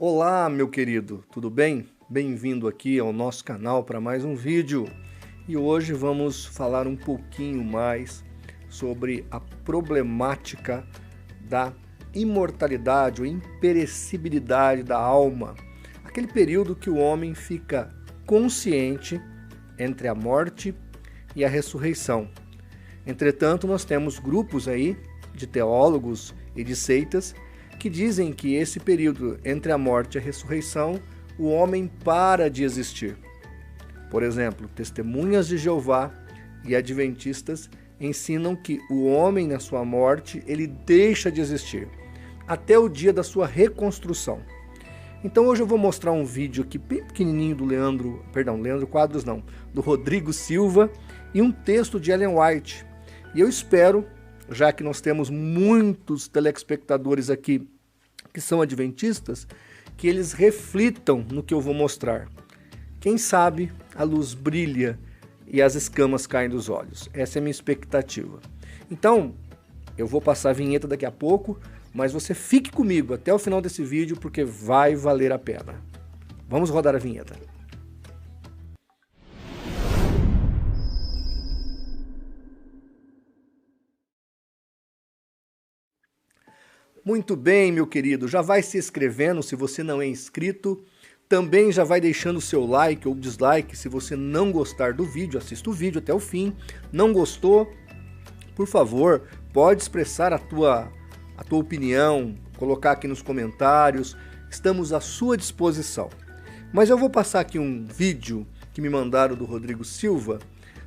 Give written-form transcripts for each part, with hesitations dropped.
Olá, meu querido, tudo bem? Bem-vindo aqui ao nosso canal para mais um vídeo. E hoje vamos falar um pouquinho mais sobre a problemática da imortalidade ou imperecibilidade da alma. Aquele período que o homem fica consciente entre a morte e a ressurreição. Entretanto, nós temos grupos aí de teólogos e de seitas que dizem que esse período entre a morte e a ressurreição, o homem para de existir. Por exemplo, Testemunhas de Jeová e Adventistas ensinam que o homem na sua morte, ele deixa de existir, até o dia da sua reconstrução. Então hoje eu vou mostrar um vídeo aqui bem pequenininho do Leandro Quadros não, do Rodrigo Silva e um texto de Ellen White. E eu espero, já que nós temos muitos telespectadores aqui que são adventistas, que eles reflitam no que eu vou mostrar. Quem sabe a luz brilha e as escamas caem dos olhos. Essa é a minha expectativa. Então, eu vou passar a vinheta daqui a pouco, mas você fique comigo até o final desse vídeo porque vai valer a pena. Vamos rodar a vinheta. Muito bem, meu querido, já vai se inscrevendo se você não é inscrito, também já vai deixando o seu like ou dislike se você não gostar do vídeo, assista o vídeo até o fim. Não gostou? Por favor, pode expressar a tua opinião, colocar aqui nos comentários, estamos à sua disposição. Mas eu vou passar aqui um vídeo que me mandaram do Rodrigo Silva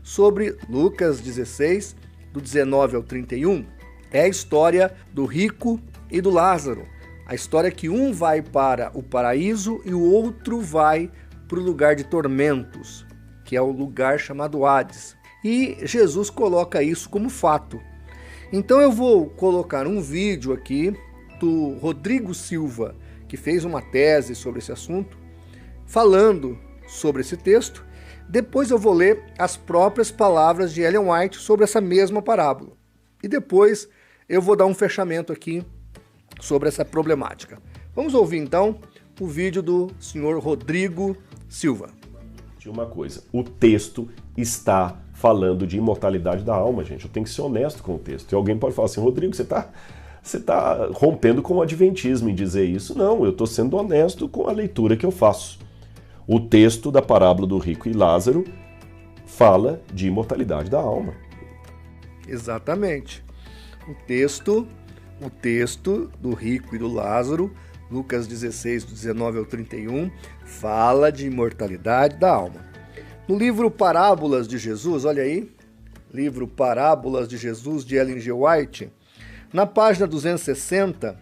sobre Lucas 16, do 19 ao 31, é a história do rico e do Lázaro. A história que um vai para o paraíso e o outro vai para o lugar de tormentos, que é o lugar chamado Hades. E Jesus coloca isso como fato. Então eu vou colocar um vídeo aqui do Rodrigo Silva, que fez uma tese sobre esse assunto, falando sobre esse texto. Depois eu vou ler as próprias palavras de Ellen White sobre essa mesma parábola. E depois eu vou dar um fechamento aqui sobre essa problemática. Vamos ouvir então o vídeo do senhor Rodrigo Silva. De uma coisa, o texto está falando de imortalidade da alma, gente. Eu tenho que ser honesto com o texto. E alguém pode falar assim, Rodrigo, você está rompendo com o adventismo em dizer isso. Não, eu estou sendo honesto com a leitura que eu faço. O texto da parábola do rico e Lázaro fala de imortalidade da alma. Exatamente. O texto do rico e do Lázaro, Lucas 16, do 19 ao 31, fala de imortalidade da alma. No livro Parábolas de Jesus, olha aí, livro Parábolas de Jesus, de Ellen G. White, na página 260,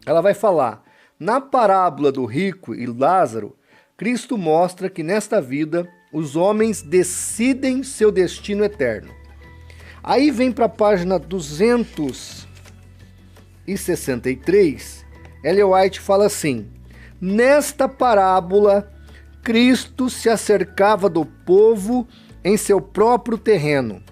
ela vai falar, na parábola do rico e Lázaro, Cristo mostra que nesta vida os homens decidem seu destino eterno. Aí vem para a página 263, Ellen White fala assim, nesta parábola, Cristo se acercava do povo em seu próprio terreno.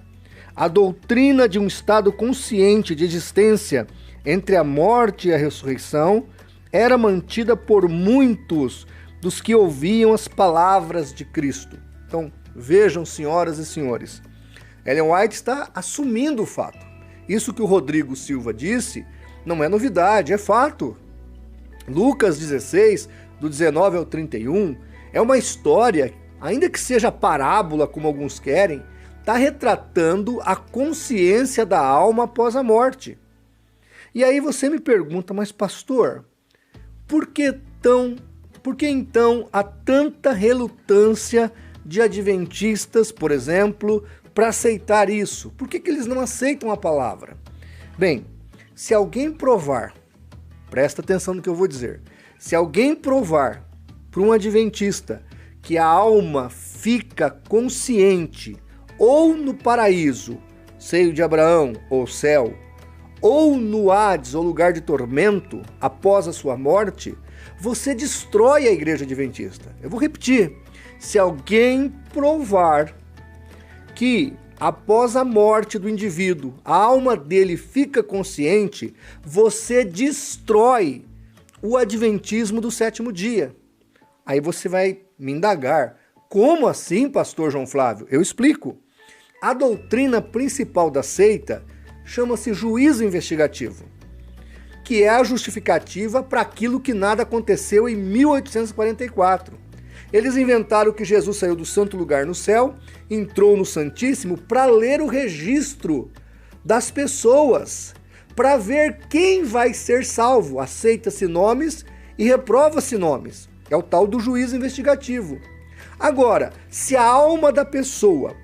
A doutrina de um estado consciente de existência entre a morte e a ressurreição era mantida por muitos dos que ouviam as palavras de Cristo. Então, vejam, senhoras e senhores, Ellen White está assumindo o fato. Isso que o Rodrigo Silva disse não é novidade, é fato. Lucas 16, do 19 ao 31, é uma história, ainda que seja parábola, como alguns querem, está retratando a consciência da alma após a morte. E aí você me pergunta, mas pastor, por que então há tanta relutância de adventistas, por exemplo, para aceitar isso? Por que eles não aceitam a palavra? Bem, se alguém provar, presta atenção no que eu vou dizer, se alguém provar para um adventista que a alma fica consciente ou no paraíso, seio de Abraão ou céu, ou no Hades, ou lugar de tormento, após a sua morte, você destrói a igreja adventista. Eu vou repetir, se alguém provar que após a morte do indivíduo, a alma dele fica consciente, você destrói o adventismo do sétimo dia. Aí você vai me indagar, como assim, pastor João Flávio? Eu explico. A doutrina principal da seita chama-se juízo investigativo, que é a justificativa para aquilo que nada aconteceu em 1844. Eles inventaram que Jesus saiu do santo lugar no céu, entrou no Santíssimo para ler o registro das pessoas, para ver quem vai ser salvo. Aceita-se nomes e reprova-se nomes. É o tal do juízo investigativo. Agora, se a alma da pessoa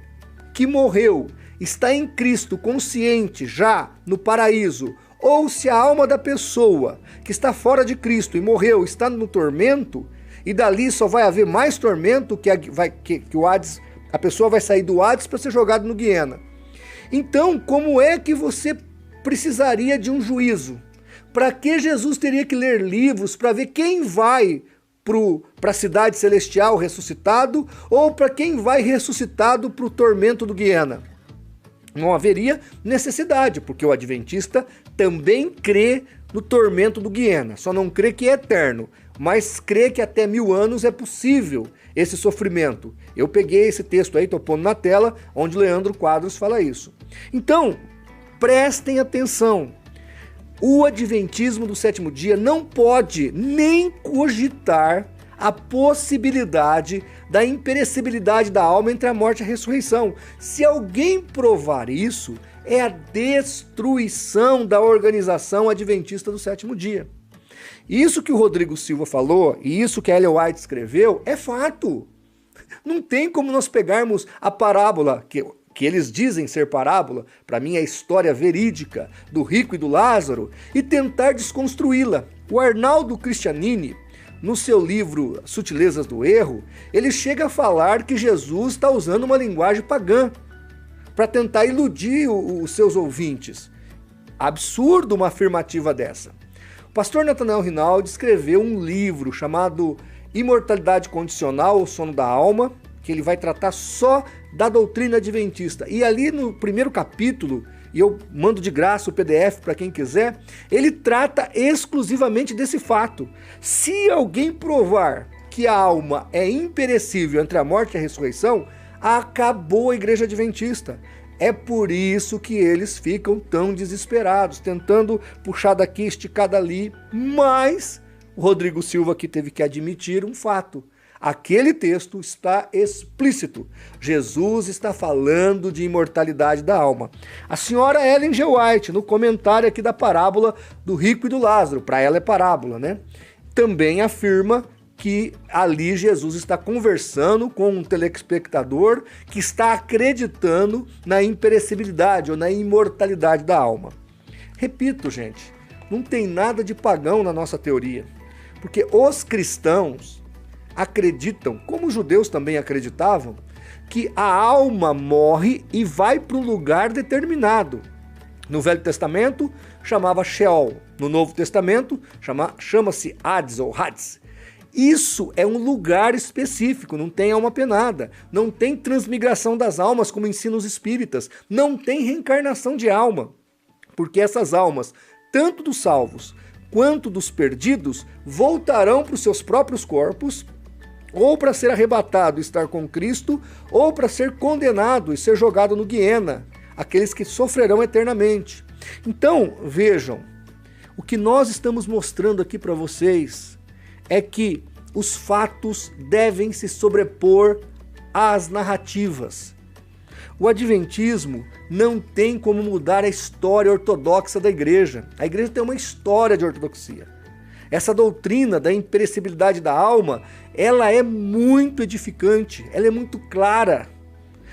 que morreu está em Cristo consciente já no paraíso, ou se a alma da pessoa que está fora de Cristo e morreu está no tormento, e dali só vai haver mais tormento, que o Hades, a pessoa vai sair do Hades para ser jogado no Guiena. Então, como é que você precisaria de um juízo? Para que Jesus teria que ler livros para ver quem vai para a cidade celestial ressuscitado ou para quem vai ressuscitado para o tormento do Guiena? Não haveria necessidade, porque o adventista também crê no tormento do Guiena, só não crê que é eterno, mas crê que até 1000 anos é possível esse sofrimento. Eu peguei esse texto aí, estou pondo na tela, onde Leandro Quadros fala isso. Então, prestem atenção. O adventismo do sétimo dia não pode nem cogitar a possibilidade da imperecibilidade da alma entre a morte e a ressurreição. Se alguém provar isso, é a destruição da organização adventista do sétimo dia. Isso que o Rodrigo Silva falou e isso que a Ellen White escreveu é fato. Não tem como nós pegarmos a parábola, que eles dizem ser parábola, para mim é a história verídica do rico e do Lázaro, e tentar desconstruí-la. O Arnaldo Cristianini, no seu livro Sutilezas do Erro, ele chega a falar que Jesus está usando uma linguagem pagã para tentar iludir os seus ouvintes. Absurdo uma afirmativa dessa. O pastor Nathanael Rinaldi escreveu um livro chamado Imortalidade Condicional, o Sono da Alma, que ele vai tratar só da doutrina adventista. E ali no primeiro capítulo, e eu mando de graça o PDF para quem quiser, ele trata exclusivamente desse fato. Se alguém provar que a alma é imperecível entre a morte e a ressurreição, acabou a igreja adventista. É por isso que eles ficam tão desesperados, tentando puxar daqui, esticar dali, mas o Rodrigo Silva aqui teve que admitir um fato. Aquele texto está explícito. Jesus está falando de imortalidade da alma. A senhora Ellen G. White, no comentário aqui da parábola do rico e do Lázaro, para ela é parábola, né? Também afirma que ali Jesus está conversando com um telespectador que está acreditando na imperecibilidade ou na imortalidade da alma. Repito, gente, não tem nada de pagão na nossa teoria, porque os cristãos acreditam, como os judeus também acreditavam, que a alma morre e vai para um lugar determinado. No Velho Testamento chamava Sheol, no Novo Testamento chama-se Hades ou Hades. Isso é um lugar específico, não tem alma penada, não tem transmigração das almas como ensinam os espíritas, não tem reencarnação de alma, porque essas almas, tanto dos salvos quanto dos perdidos, voltarão para os seus próprios corpos, ou para ser arrebatado e estar com Cristo, ou para ser condenado e ser jogado no Guiena, aqueles que sofrerão eternamente. Então, vejam, o que nós estamos mostrando aqui para vocês é que os fatos devem se sobrepor às narrativas. O adventismo não tem como mudar a história ortodoxa da igreja. A igreja tem uma história de ortodoxia. Essa doutrina da imperecibilidade da alma, ela é muito edificante, ela é muito clara.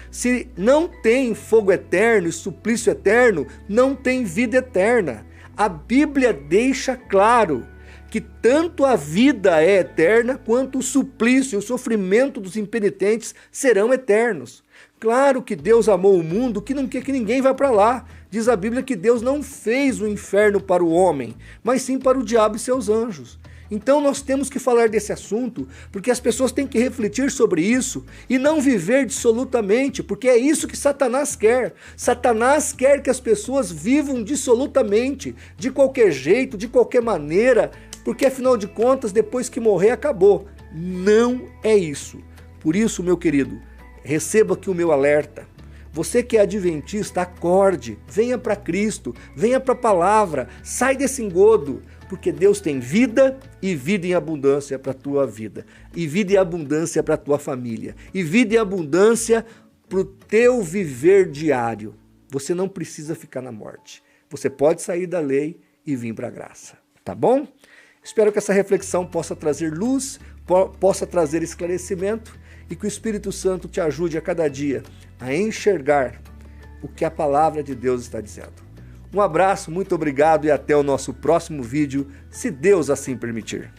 Se não tem fogo eterno e suplício eterno, não tem vida eterna. A Bíblia deixa claro que tanto a vida é eterna, quanto o suplício e o sofrimento dos impenitentes serão eternos. Claro que Deus amou o mundo, que não quer que ninguém vá para lá. Diz a Bíblia que Deus não fez o inferno para o homem, mas sim para o diabo e seus anjos. Então nós temos que falar desse assunto, porque as pessoas têm que refletir sobre isso e não viver dissolutamente, porque é isso que Satanás quer. Satanás quer que as pessoas vivam dissolutamente, de qualquer jeito, de qualquer maneira, porque afinal de contas, depois que morrer, acabou. Não é isso. Por isso, meu querido, receba aqui o meu alerta. Você que é adventista, acorde, venha para Cristo, venha para a palavra, sai desse engodo, porque Deus tem vida e vida em abundância para a tua vida, e vida em abundância para a tua família, e vida em abundância para o teu viver diário. Você não precisa ficar na morte. Você pode sair da lei e vir para a graça. Tá bom? Espero que essa reflexão possa trazer luz, possa trazer esclarecimento e que o Espírito Santo te ajude a cada dia a enxergar o que a palavra de Deus está dizendo. Um abraço, muito obrigado e até o nosso próximo vídeo, se Deus assim permitir.